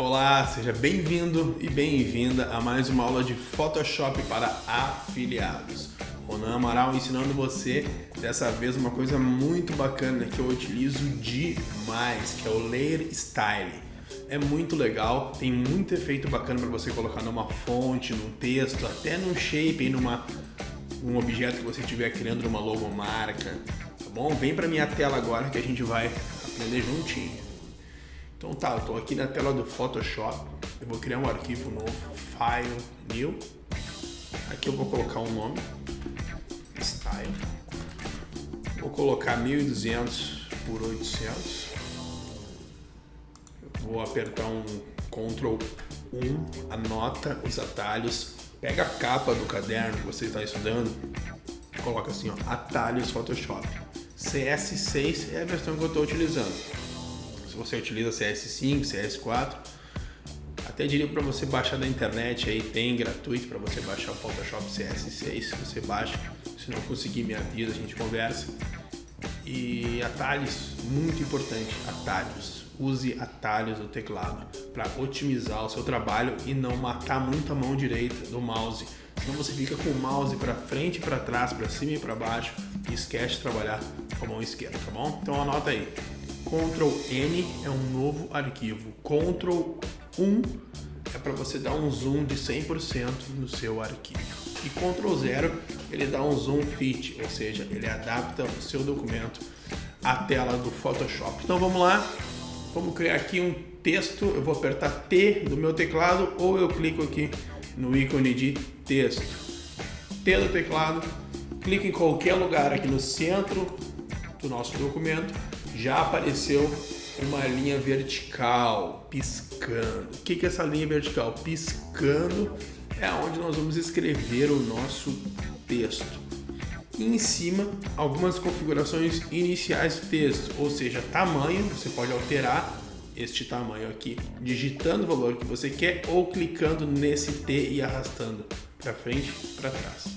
Olá, seja bem-vindo e bem-vinda a mais uma aula de Photoshop para afiliados. Ronan Amaral ensinando você, dessa vez, uma coisa muito bacana que eu utilizo demais, que é o Layer Style. É muito legal, tem muito efeito bacana para você colocar numa fonte, num texto, até num shape, um objeto que você estiver criando numa logomarca, tá bom? Vem para minha tela agora que a gente vai aprender juntinho. Então tá, eu estou aqui na tela do Photoshop, eu vou criar um arquivo novo, File, New. Aqui eu vou colocar um nome, Style. Vou colocar 1200 por 800. Eu vou apertar um Ctrl 1, anota os atalhos, pega a capa do caderno que você está estudando, coloca assim, ó, atalhos Photoshop. CS6 é a versão que eu estou utilizando. Se você utiliza CS5, CS4, até diria para você baixar da internet, aí tem gratuito para você baixar o Photoshop CS6, você baixa, se não conseguir me avisa, a gente conversa. E atalhos, muito importante, atalhos. Use atalhos do teclado para otimizar o seu trabalho e não matar muito a mão direita do mouse. Senão você fica com o mouse para frente e para trás, para cima e para baixo e esquece de trabalhar com a mão esquerda, tá bom? Então anota aí. Ctrl N é um novo arquivo. Ctrl 1 é para você dar um zoom de 100% no seu arquivo. E Ctrl 0 ele dá um zoom fit, ou seja, ele adapta o seu documento à tela do Photoshop. Então vamos lá, vamos criar aqui um texto. Eu vou apertar T do meu teclado ou eu clico aqui no ícone de texto. T do teclado, clico em qualquer lugar aqui no centro do nosso documento. Já apareceu uma linha vertical piscando. O que é essa linha vertical? Piscando é onde nós vamos escrever o nosso texto. E em cima, algumas configurações iniciais do texto, ou seja, tamanho. Você pode alterar este tamanho aqui, digitando o valor que você quer ou clicando nesse T e arrastando para frente e para trás.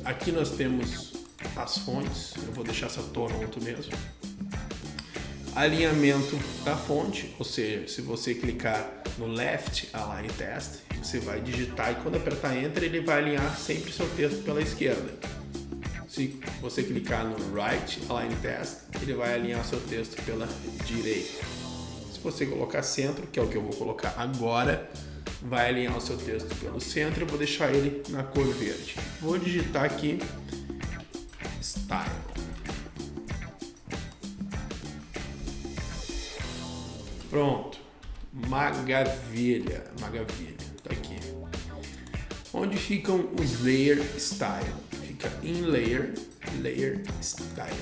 Aqui nós temos as fontes. Eu vou deixar essa Toronto mesmo. Alinhamento da fonte, ou seja, se você clicar no Left Align Text, você vai digitar e quando apertar Enter ele vai alinhar sempre seu texto pela esquerda. Se você clicar no Right Align Text, ele vai alinhar seu texto pela direita. Se você colocar centro, que é o que eu vou colocar agora, vai alinhar o seu texto pelo centro. Eu vou deixar ele na cor verde. Vou digitar aqui Style. Pronto, maravilha, tá aqui. Onde ficam os Layer Style? Fica em Layer Style,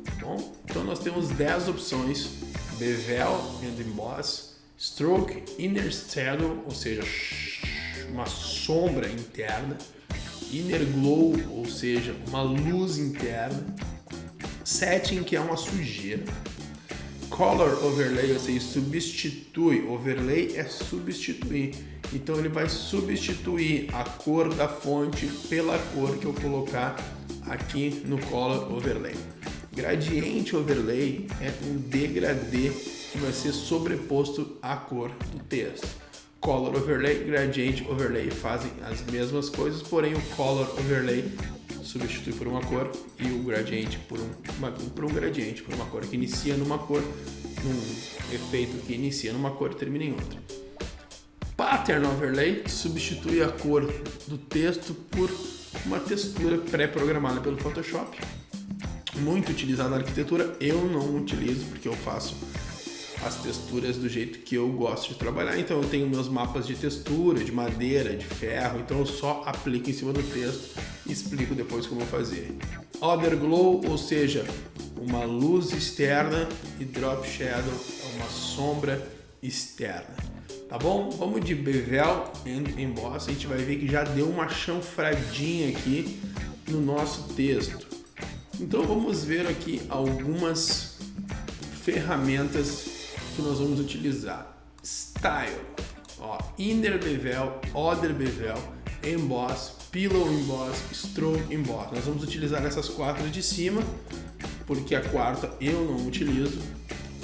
tá bom? Então nós temos 10 opções: Bevel and Emboss, Stroke, Inner Shadow, ou seja, uma sombra interna, Inner Glow, ou seja, uma luz interna, Setting, que é uma sujeira, Color Overlay, ou seja, substitui. Overlay é substituir. Então ele vai substituir a cor da fonte pela cor que eu colocar aqui no Color Overlay. Gradiente Overlay é um degradê que vai ser sobreposto à cor do texto. Color Overlay, Gradient Overlay fazem as mesmas coisas, porém o Color Overlay substitui por uma cor e o Gradient por um gradiente, por uma cor que inicia numa cor, num efeito que inicia numa cor e termina em outra. Pattern Overlay substitui a cor do texto por uma textura pré-programada pelo Photoshop. Muito utilizado na arquitetura, eu não utilizo porque eu faço as texturas do jeito que eu gosto de trabalhar. Então eu tenho meus mapas de textura, de madeira, de ferro, então eu só aplico em cima do texto e explico depois como fazer. Other Glow, ou seja, uma luz externa, e Drop Shadow é uma sombra externa. Tá bom? Vamos de Bevel and Emboss, a gente vai ver que já deu uma chanfradinha aqui no nosso texto. Então vamos ver aqui algumas ferramentas que nós vamos utilizar. Style, ó, Inner Bevel, Other Bevel, Emboss, Pillow Emboss, Stroke Emboss. Nós vamos utilizar essas 4 de cima, porque a quarta eu não utilizo.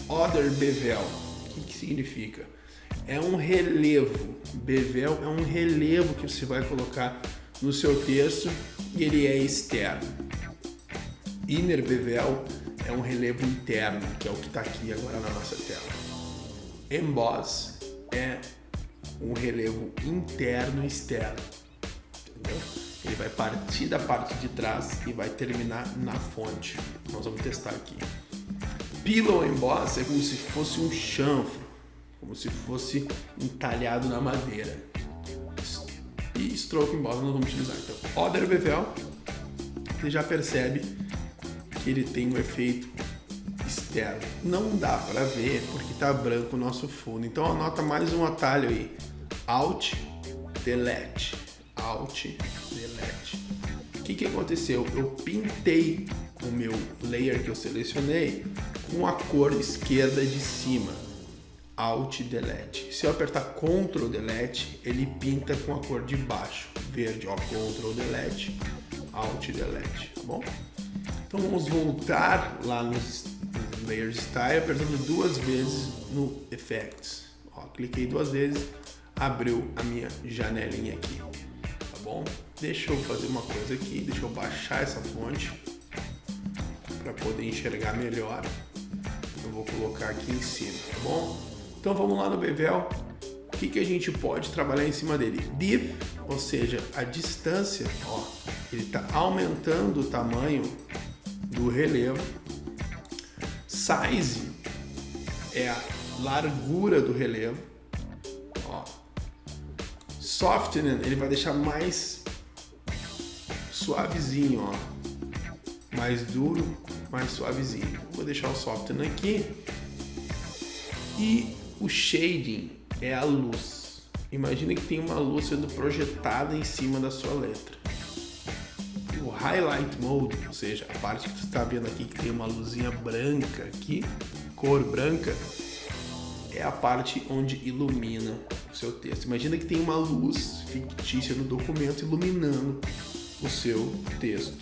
Other Bevel, o que significa? é um relevo. Bevel é um relevo que você vai colocar no seu texto e ele é externo. Inner bevel é um relevo interno, que é o que está aqui agora na nossa tela. Emboss é um relevo interno e externo, entendeu? Ele vai partir da parte de trás e vai terminar na fonte. Nós vamos testar aqui. Pillow Emboss é como se fosse um chanfro, como se fosse entalhado na madeira. E Stroke Emboss nós vamos utilizar. Então, Other Bevel, você já percebe que ele tem um efeito externo. Não dá para ver porque está branco o nosso fundo. Então anota mais um atalho aí. Alt, Delete. Alt, Delete. O que aconteceu? Eu pintei o meu layer que eu selecionei com a cor esquerda de cima. Alt, Delete. Se eu apertar Ctrl, Delete, ele pinta com a cor de baixo. Verde, ó, Ctrl, Delete, Alt, Delete, tá bom? Então vamos voltar lá nos Layer Style, apertando 2 vezes no Effects. Ó, cliquei 2 vezes, abriu a minha janelinha aqui, tá bom? Deixa eu fazer uma coisa aqui, deixa eu baixar essa fonte para poder enxergar melhor. Eu vou colocar aqui em cima, tá bom? Então vamos lá no Bevel. O que a gente pode trabalhar em cima dele? Dip, ou seja, a distância, ó, ele está aumentando o tamanho do relevo. Size é a largura do relevo. Ó. Softening, ele vai deixar mais suavezinho, ó. Mais duro, mais suavezinho. Vou deixar o softening aqui. E o shading é a luz. Imagina que tem uma luz sendo projetada em cima da sua letra. O Highlight Mode, ou seja, a parte que você está vendo aqui que tem uma luzinha branca aqui, cor branca, é a parte onde ilumina o seu texto. Imagina que tem uma luz fictícia no documento iluminando o seu texto.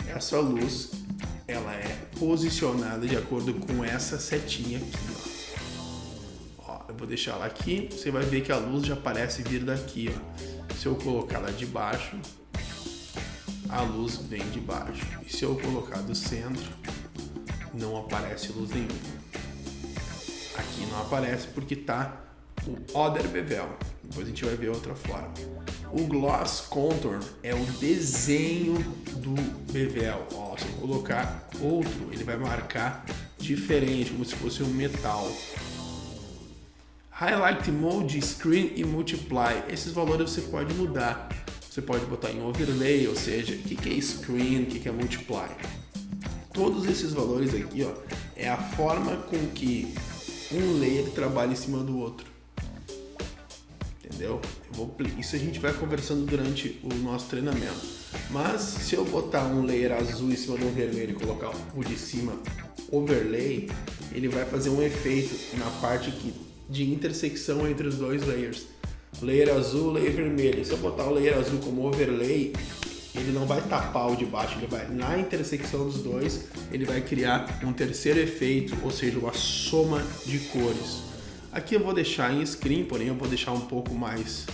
Essa luz, ela é posicionada de acordo com essa setinha aqui, ó. Eu vou deixar ela aqui, você vai ver que a luz já parece vir daqui, ó. Se eu colocar ela de baixo, a luz vem de baixo. E se eu colocar do centro, não aparece luz nenhuma. Aqui não aparece porque tá o Other Bevel. Depois a gente vai ver outra forma. O Gloss Contour é o desenho do bevel. Ó, se eu colocar outro, ele vai marcar diferente, como se fosse um metal. Highlight Mode, Screen e Multiply. Esses valores você pode mudar. Você pode botar em overlay, ou seja, o que é screen, o que é multiply. Todos esses valores aqui, ó, é a forma com que um layer trabalha em cima do outro. Entendeu? Isso a gente vai conversando durante o nosso treinamento. Mas se eu botar um layer azul em cima do vermelho e colocar o de cima overlay, ele vai fazer um efeito na parte aqui de intersecção entre os dois layers. Layer azul, layer vermelho. Se eu botar o layer azul como overlay, ele não vai tapar o de baixo, ele vai na intersecção dos dois, ele vai criar um terceiro efeito, ou seja, uma soma de cores. Aqui eu vou deixar em screen, porém eu vou deixar um pouco mais,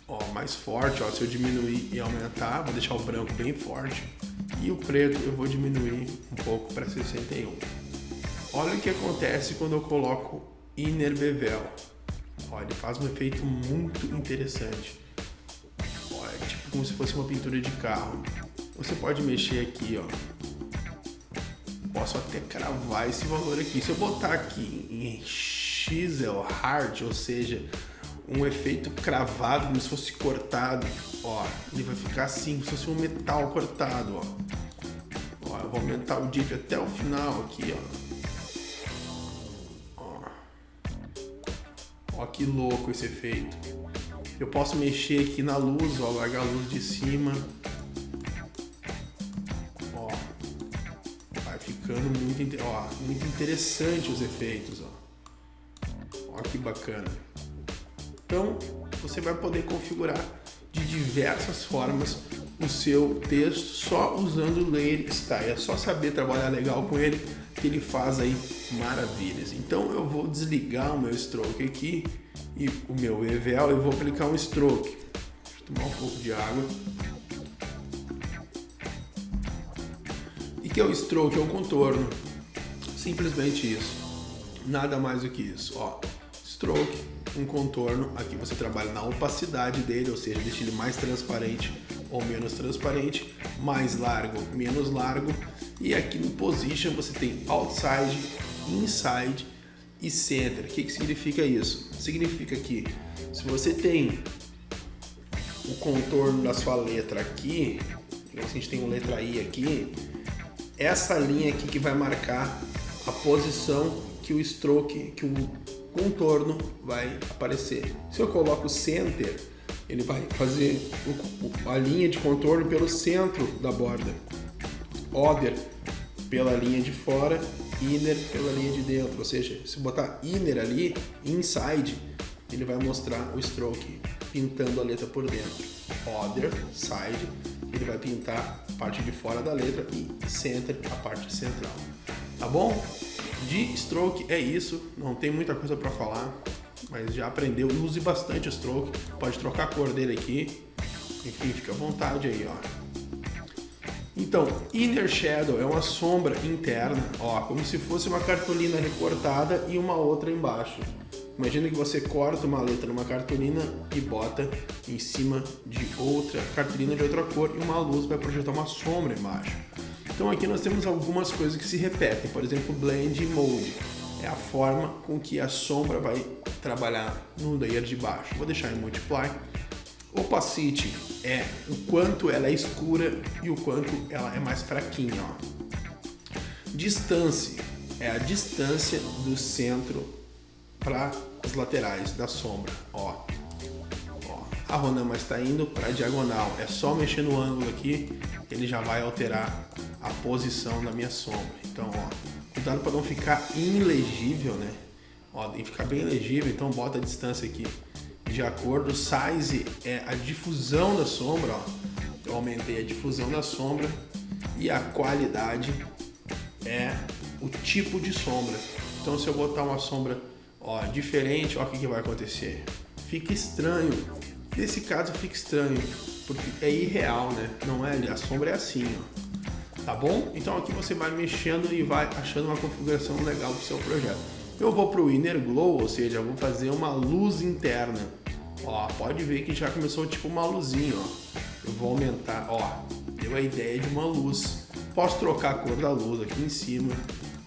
ó, mais forte. Ó, se eu diminuir e aumentar, vou deixar o branco bem forte e o preto eu vou diminuir um pouco para 61. Olha o que acontece quando eu coloco Inner Bevel. Olha, ele faz um efeito muito interessante. Olha, é tipo como se fosse uma pintura de carro. Você pode mexer aqui, ó. Posso até cravar esse valor aqui. Se eu botar aqui em Chisel Hard, ou seja, um efeito cravado, como se fosse cortado, ó, ele vai ficar assim, como se fosse um metal cortado, ó. Ó, eu vou aumentar o dip até o final aqui, ó. Ó, que louco esse efeito. Eu posso mexer aqui na luz, ó, largar a luz de cima. Ó, vai ficando muito interessante os efeitos, ó. Ó, que bacana. Então, você vai poder configurar de diversas formas o seu texto só usando o Layer Style. É só saber trabalhar legal com ele que ele faz aí maravilhas. Então eu vou desligar o meu stroke aqui e o meu EVL e vou aplicar um stroke. Deixa eu tomar um pouco de água. E que é o stroke? É o contorno. Simplesmente isso. Nada mais do que isso. Ó, stroke, um contorno. Aqui você trabalha na opacidade dele, ou seja, deixa ele mais transparente ou menos transparente, mais largo, menos largo. E aqui no position você tem outside, inside e center. O que significa isso? Significa que se você tem o contorno da sua letra aqui, digamos que a gente tem uma letra I aqui, essa linha aqui que vai marcar a posição que o stroke, que o contorno vai aparecer. Se eu coloco center, ele vai fazer a linha de contorno pelo centro da borda. Other pela linha de fora, inner pela linha de dentro. Ou seja, se botar inner ali, inside, ele vai mostrar o stroke pintando a letra por dentro. Other, side, ele vai pintar a parte de fora da letra e center, a parte central. Tá bom? De stroke é isso, não tem muita coisa para falar, mas já aprendeu, use bastante o stroke, pode trocar a cor dele aqui, enfim, fica à vontade aí, ó. Então, inner shadow é uma sombra interna, ó, como se fosse uma cartolina recortada e uma outra embaixo. Imagina que você corta uma letra numa cartolina e bota em cima de outra cartolina de outra cor e uma luz vai projetar uma sombra embaixo. Então aqui nós temos algumas coisas que se repetem, por exemplo, blend e mode. É a forma com que a sombra vai trabalhar no layer de baixo. Vou deixar em multiply. Opacity é o quanto ela é escura e o quanto ela é mais fraquinha. Ó. Distância é a distância do centro para as laterais da sombra. Ó. A Ronama está indo para a diagonal. É só mexer no ângulo aqui, ele já vai alterar a posição da minha sombra. Então, ó, cuidado para não ficar ilegível, né? Ó, tem que ficar bem legível, então bota a distância aqui de acordo. Size é a difusão da sombra, ó. Eu aumentei a difusão da sombra. E a qualidade é o tipo de sombra. Então, se eu botar uma sombra, ó, diferente, ó, o que vai acontecer? Fica estranho. Nesse caso fica estranho, porque é irreal, né? Não é, a sombra é assim, ó. Tá bom? Então aqui você vai mexendo e vai achando uma configuração legal pro seu projeto. Eu vou pro Inner Glow, ou seja, eu vou fazer uma luz interna. Ó, pode ver que já começou tipo uma luzinha, ó. Eu vou aumentar, ó, deu a ideia de uma luz. Posso trocar a cor da luz aqui em cima,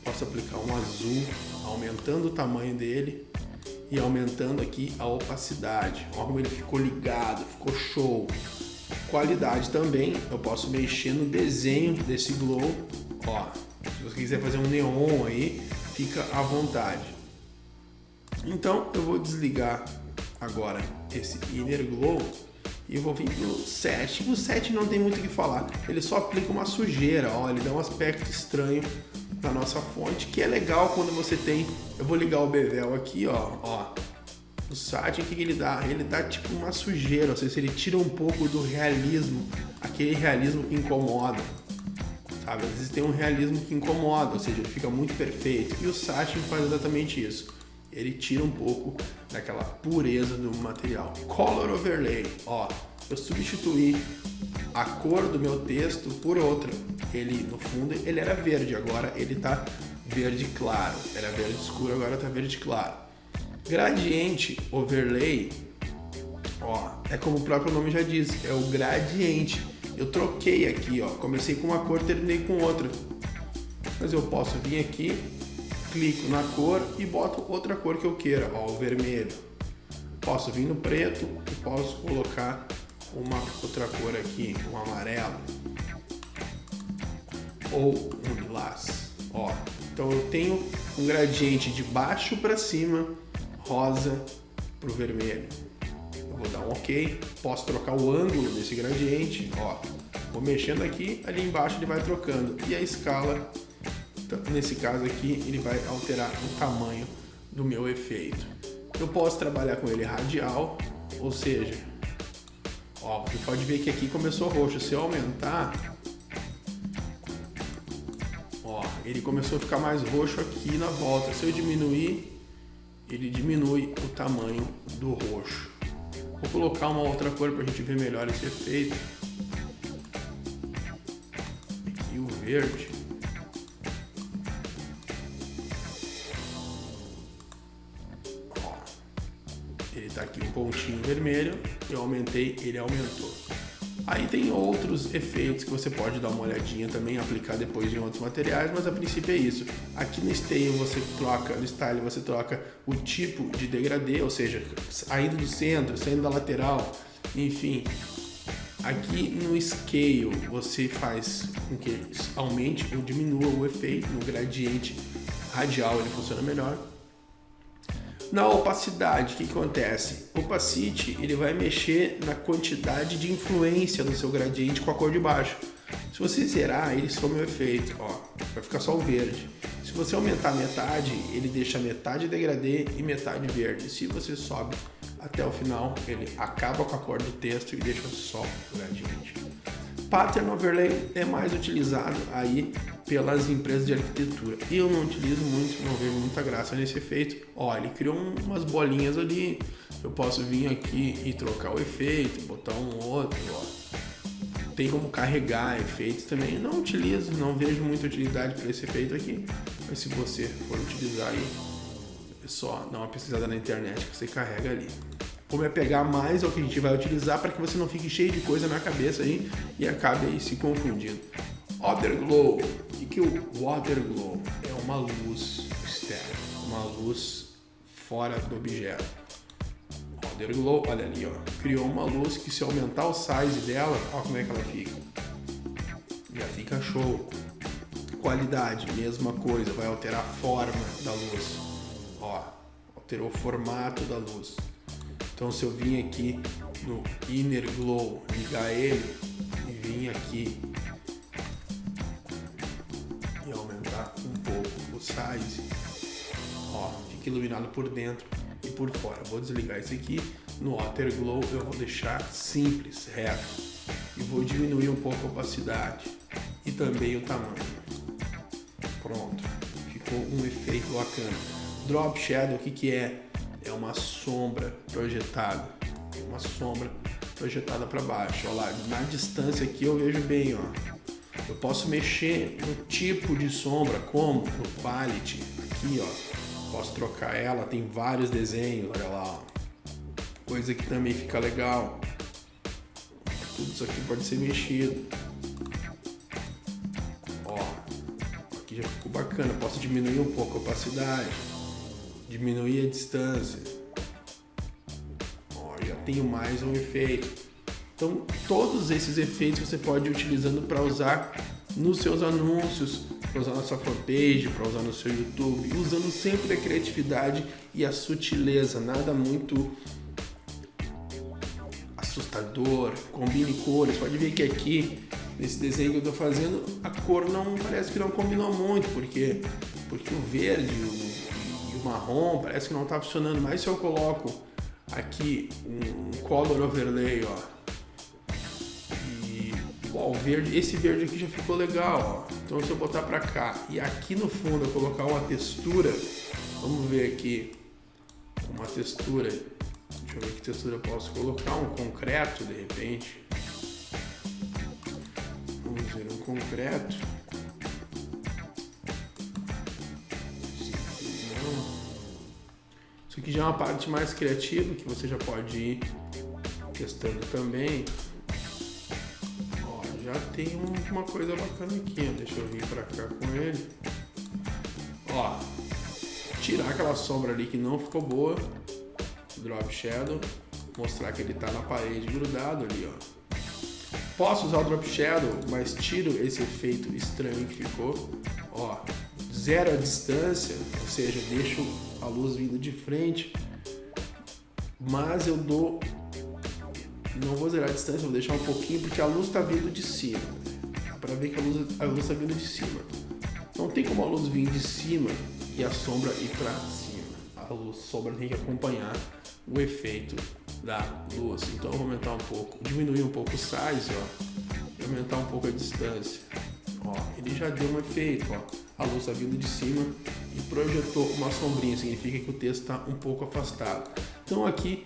posso aplicar um azul, aumentando o tamanho dele e aumentando aqui a opacidade. Olha como ele ficou ligado, ficou show. Qualidade também, eu posso mexer no desenho desse glow. Ó, se você quiser fazer um neon aí, fica à vontade. Então eu vou desligar agora esse Inner Glow e eu vou vir pro Set. O Set não tem muito o que falar, ele só aplica uma sujeira, ó, ele dá um aspecto estranho na nossa fonte, que é legal quando você tem. Eu vou ligar o bevel aqui, ó. O Sat, o que ele dá? Ele dá tipo uma sujeira, ou seja, ele tira um pouco do realismo, aquele realismo que incomoda, sabe? Às vezes tem um realismo que incomoda, ou seja, ele fica muito perfeito. E o Sat faz exatamente isso. Ele tira um pouco daquela pureza do material. Color Overlay, ó. Eu substituí a cor do meu texto por outra. Ele, no fundo, ele era verde, agora ele tá verde claro. Era verde escuro, agora tá verde claro. Gradiente Overlay, ó, é como o próprio nome já diz, é o gradiente. Eu troquei aqui, ó, comecei com uma cor, terminei com outra. Mas eu posso vir aqui, clico na cor e boto outra cor que eu queira, ó, o vermelho. Posso vir no preto e posso colocar uma outra cor aqui, um amarelo ou um lilás, ó. Então eu tenho um gradiente de baixo para cima, rosa pro vermelho. Eu vou dar um OK, posso trocar o ângulo desse gradiente, ó. Vou mexendo aqui, ali embaixo ele vai trocando e a escala, nesse caso aqui, ele vai alterar o tamanho do meu efeito. Eu posso trabalhar com ele radial, ou seja, ó, você pode ver que aqui começou roxo. Se eu aumentar, ó, ele começou a ficar mais roxo aqui na volta. Se eu diminuir, ele diminui o tamanho do roxo. Vou colocar uma outra cor para a gente ver melhor esse efeito. Aqui o verde. Ó, ele está aqui um pontinho vermelho. Eu aumentei, ele aumentou. Aí tem outros efeitos que você pode dar uma olhadinha também, aplicar depois em outros materiais, mas a princípio é isso. Aqui no Style você troca o tipo de degradê, ou seja, saindo do centro, saindo da lateral, enfim. Aqui no Scale você faz com que aumente ou diminua o efeito, no gradiente radial ele funciona melhor. Na opacidade, o que acontece? O opacity ele vai mexer na quantidade de influência do seu gradiente com a cor de baixo. Se você zerar, ele some o efeito, ó, vai ficar só o verde. Se você aumentar metade, ele deixa metade degradê e metade verde. Se você sobe até o final, ele acaba com a cor do texto e deixa só o gradiente. Pattern Overlay é mais utilizado aí pelas empresas de arquitetura. Eu não utilizo muito, não vejo muita graça nesse efeito. Ó, ele criou umas bolinhas ali. Eu posso vir aqui e trocar o efeito, botar um outro, ó. Tem como carregar efeitos também. Não utilizo, não vejo muita utilidade para esse efeito aqui. Mas se você for utilizar aí, é só dar uma pesquisada na internet que você carrega ali. Vou me apegar mais ao que a gente vai utilizar para que você não fique cheio de coisa na cabeça aí e acabe aí se confundindo. Otherglow. O que é o Otherglow? É uma luz externa, uma luz fora do objeto. Otherglow, olha ali, ó, criou uma luz que se aumentar o size dela, olha como é que ela fica. Já fica show. Qualidade, mesma coisa, vai alterar a forma da luz. Ó, alterou o formato da luz. Então se eu vim aqui no Inner Glow, ligar ele e vir aqui e aumentar um pouco o size, ó, fica iluminado por dentro e por fora. Vou desligar esse aqui. No Outer Glow eu vou deixar simples, reto, e vou diminuir um pouco a opacidade e também o tamanho. Pronto, ficou um efeito bacana. Drop Shadow, o que é? É uma sombra projetada, para baixo. Olha lá, na distância aqui eu vejo bem, ó. Eu posso mexer no tipo de sombra, como no palette, aqui, ó. Posso trocar ela, tem vários desenhos, olha lá, ó. Coisa que também fica legal. Tudo isso aqui pode ser mexido. Ó, aqui já ficou bacana. Posso diminuir um pouco a opacidade, diminuir a distância. Ó, já tenho mais um efeito. Então, todos esses efeitos você pode ir utilizando para usar nos seus anúncios, para usar na sua fanpage, para usar no seu YouTube, usando sempre a criatividade e a sutileza, nada muito assustador. Combine cores. Pode ver que aqui, nesse desenho que eu estou fazendo, a cor não parece que não combinou muito, porque o verde e o marrom parece que não está funcionando. Mas se eu coloco aqui um color overlay, ó, o verde, esse verde aqui já ficou legal, ó. Então se eu botar pra cá e aqui no fundo eu colocar uma textura, vamos ver aqui uma textura, deixa eu ver que textura eu posso colocar, um concreto de repente, vamos ver um concreto, isso aqui já é uma parte mais criativa que você já pode ir testando também. Já tem uma coisa bacana aqui, ó. Deixa eu vir pra cá com ele. Ó, tirar aquela sombra ali que não ficou boa. Drop Shadow. Mostrar que ele tá na parede grudado ali, ó. Posso usar o Drop Shadow, mas tiro esse efeito estranho que ficou. Ó, zero a distância, ou seja, deixo a luz vindo de frente. Mas eu dou... Não vou zerar a distância, vou deixar um pouquinho, porque a luz está vindo de cima. Dá para ver que a luz está vindo de cima. Não tem como a luz vir de cima e a sombra ir para cima. A sombra tem que acompanhar o efeito da luz. Então eu vou aumentar um pouco, diminuir um pouco o size, ó, e aumentar um pouco a distância. Ó, ele já deu um efeito, ó. A luz está vindo de cima e projetou uma sombrinha, significa que o texto está um pouco afastado. Então aqui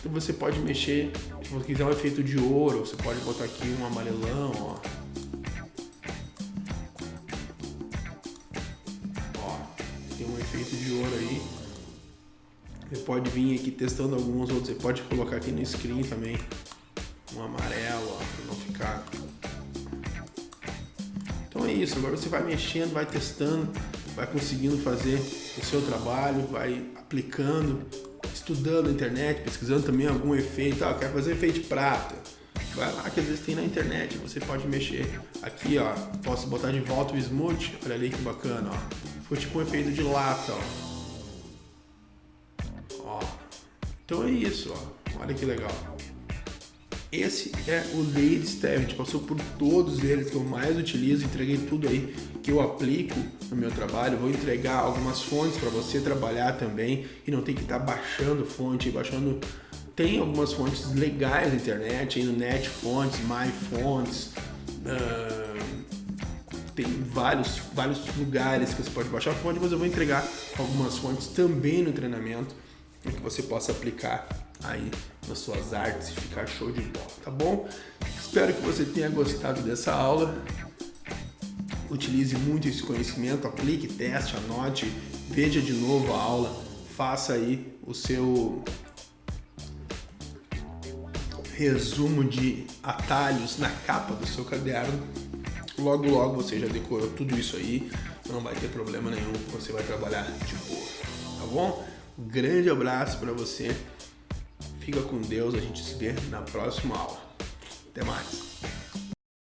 você pode mexer, se você quiser um efeito de ouro, você pode botar aqui um amarelão, ó. Ó, tem um efeito de ouro aí. Você pode vir aqui testando alguns outros, você pode colocar aqui no screen também um amarelo, ó, para não ficar. Então é isso, agora você vai mexendo, vai testando, vai conseguindo fazer o seu trabalho, vai aplicando, estudando na internet, pesquisando também algum efeito. Ah, quero fazer efeito de prata. Vai lá que às vezes tem na internet, você pode mexer. Aqui, ó, posso botar de volta o smooth, olha ali que bacana, ó. Foi tipo um efeito de lata, ó. Então é isso, ó. Olha que legal. Esse é o Layer Style, a gente passou por todos eles que eu mais utilizo, entreguei tudo aí que eu aplico no meu trabalho. Vou entregar algumas fontes para você trabalhar também e não ter que estar baixando fonte, baixando. Tem algumas fontes legais na internet, aí no Net Fontes, My Fontes, tem vários lugares que você pode baixar fonte, mas eu vou entregar algumas fontes também no treinamento para que você possa aplicar aí nas suas artes e ficar show de bola, tá bom? Espero que você tenha gostado dessa aula. Utilize muito esse conhecimento, aplique, teste, anote, veja de novo a aula, faça aí o seu resumo de atalhos na capa do seu caderno. Logo, logo você já decorou tudo isso aí, não vai ter problema nenhum, você vai trabalhar de boa, tá bom? Um grande abraço para você. Fica com Deus, a gente se vê na próxima aula. Até mais.